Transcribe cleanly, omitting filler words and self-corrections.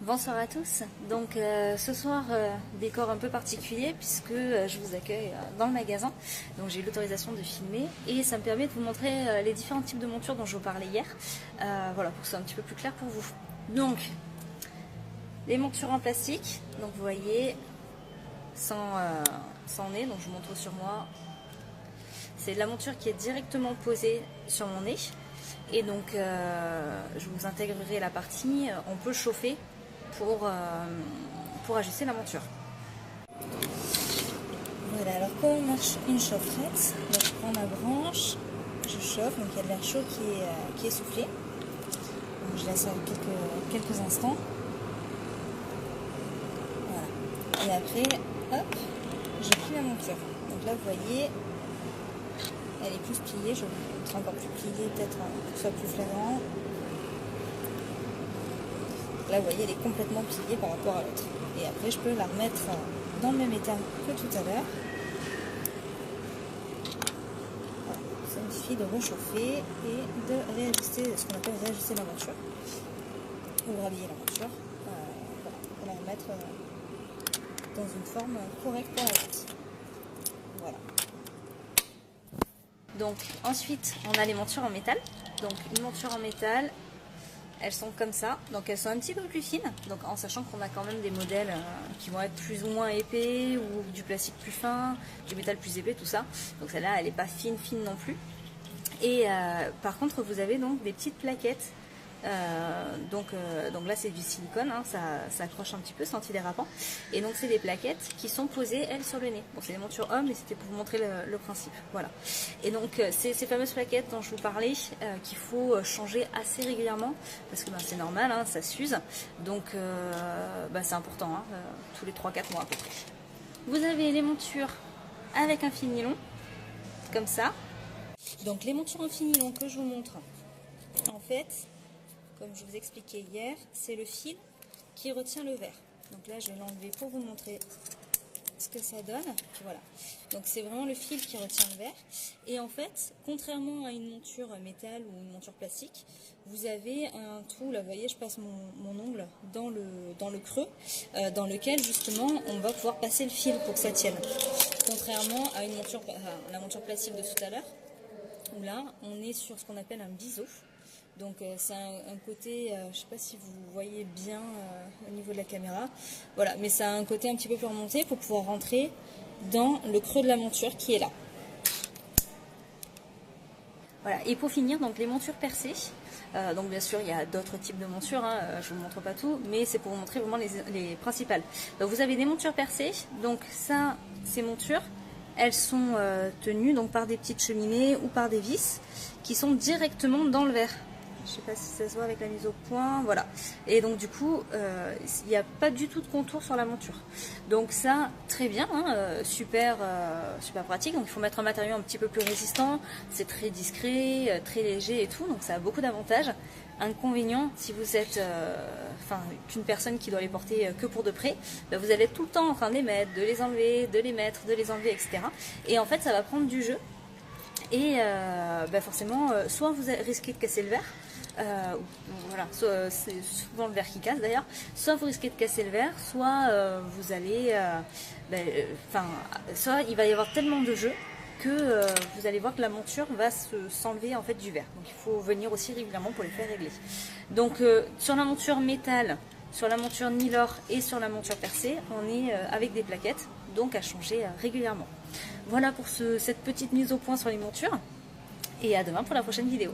Bonsoir à tous. Donc ce soir, décor un peu particulier puisque je vous accueille dans le magasin. Donc j'ai eu l'autorisation de filmer et ça me permet de vous montrer les différents types de montures dont je vous parlais hier. Voilà, pour que ce soit un petit peu plus clair pour vous. Donc les montures en plastique, donc vous voyez, sans nez, donc je vous montre sur moi. C'est de la monture qui est directement posée sur mon nez. Et donc je vous intégrerai la partie, on peut chauffer pour ajuster la monture. Voilà, alors comment marche une chaufferette? Donc je prends ma branche, je chauffe, donc il y a de l'air chaud qui est soufflé. Donc je laisse quelques instants. Voilà. Et après, hop, je plie la monture. Donc là vous voyez, elle est plus pliée, je vais vous montrer encore plus pliée, peut-être pour que ce soit plus flagrant. Là, vous voyez, elle est complètement pliée par rapport à l'autre. Et après, je peux la remettre dans le même état que tout à l'heure. Voilà. Ça me suffit de réchauffer et de réajuster, ce qu'on appelle réajuster la monture. Ou rhabiller la monture. Voilà, pour la remettre dans une forme correcte pour la vente. Voilà. Donc, ensuite, on a les montures en métal. Donc, une monture en métal. Elles sont comme ça, donc elles sont un petit peu plus fines, donc en sachant qu'on a quand même des modèles qui vont être plus ou moins épais, ou du plastique plus fin, du métal plus épais, tout ça. Donc celle-là, elle n'est pas fine non plus. Et par contre, vous avez donc des petites plaquettes. Donc là c'est du silicone, hein, ça accroche un petit peu, c'est antidérapant. Et donc c'est des plaquettes qui sont posées elles sur le nez. Bon, c'est des montures hommes, mais c'était pour vous montrer le principe. Voilà. Et donc c'est ces fameuses plaquettes dont je vous parlais qu'il faut changer assez régulièrement parce que c'est normal, hein, ça s'use. Donc c'est important, hein, tous les 3-4 mois à peu près. Vous avez les montures avec un fil nylon, comme ça. Donc les montures en fil nylon que je vous montre, en fait, comme je vous expliquais hier, c'est le fil qui retient le verre. Donc là, je vais l'enlever pour vous montrer ce que ça donne. Voilà. Donc c'est vraiment le fil qui retient le verre. Et en fait, contrairement à une monture métal ou une monture plastique, vous avez un trou, là vous voyez, je passe mon ongle dans le creux, dans lequel justement on va pouvoir passer le fil pour que ça tienne. Contrairement à une monture, la monture plastique de tout à l'heure, où là on est sur ce qu'on appelle un biseau. Donc c'est un côté, je ne sais pas si vous voyez bien au niveau de la caméra, voilà, mais ça a un côté un petit peu plus remonté pour pouvoir rentrer dans le creux de la monture qui est là. Voilà, et pour finir, donc les montures percées, donc bien sûr il y a d'autres types de montures, hein, je ne vous montre pas tout, mais c'est pour vous montrer vraiment les principales. Donc vous avez des montures percées, donc ça, ces montures, elles sont tenues donc par des petites cheminées ou par des vis qui sont directement dans le verre. Je ne sais pas si ça se voit avec la mise au point, voilà. Et donc du coup, il n'y a pas du tout de contour sur la monture. Donc ça, très bien, hein, super pratique. Donc il faut mettre un matériau un petit peu plus résistant, c'est très discret, très léger et tout, donc ça a beaucoup d'avantages. Inconvénient, si vous êtes qu'une personne qui doit les porter que pour de près, vous allez être tout le temps en train de les mettre, de les enlever, de les mettre, de les enlever, etc. Et en fait, ça va prendre du jeu. Et forcément, soit vous risquez de casser le verre, voilà, c'est souvent le verre qui casse d'ailleurs, soit vous risquez de casser le verre, soit vous allez, soit il va y avoir tellement de jeu que vous allez voir que la monture va s'enlever en fait du verre. Donc il faut venir aussi régulièrement pour les faire régler. Donc sur la monture métal, sur la monture Nilor et sur la monture percée, on est avec des plaquettes, donc à changer régulièrement. Voilà pour cette petite mise au point sur les montures, et à demain pour la prochaine vidéo.